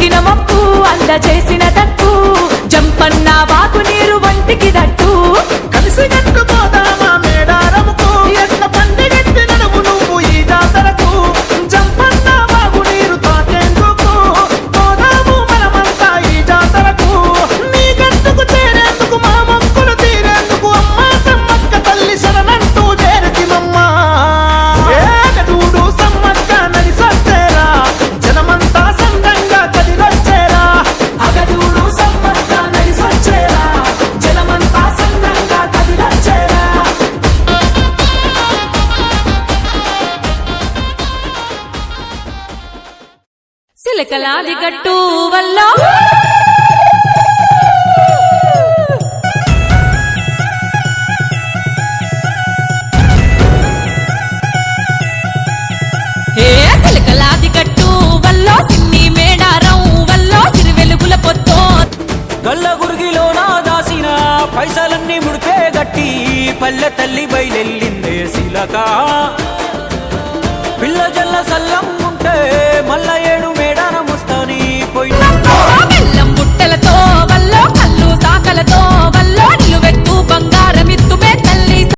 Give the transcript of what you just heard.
మొక్కిన మొక్కు అంద చేసిన తట్టు జంపన్న వాకు నీరు వంటికి దట్టు కలిసి కట్టుకోదామా మేడారముకు ఎట్ల పండిగట్టి నడుము నువ్వు ఈ జాతరకు జంపన్న వాగు నీరు తాకేందుకు పోదాము మనమంతా ఈ జాతరకు నీ గట్టుకు చేరేందుకు మా మొక్కులు తీరేందుకు అమ్మా సమ్మక్క తల్లి శరణంటూ చేరతిమమ్మా ఏకటూడు సమ్మక్క నడిసొచ్చేరా జనమంతా సందంగా కదిలొచ్చేరా అగదూడు సమ్మక్క నడిసొచ్చేరా జలమంతా సందంగా కదిలొచ్చేరా సిలకలాది గట్టు వల్ల సిలకలాది గట్టు వల్ల సిన్ని మేడారం వల్ల సిరి వెలుగుల పొత్తో గల్ల గురిగిలోనా దాసిన పైసలన్నీ ముడిపే గట్టి పల్లె తల్లి బయలెల్లిందే శిలక పిల్ల జల్ల సల్లం ఉంటే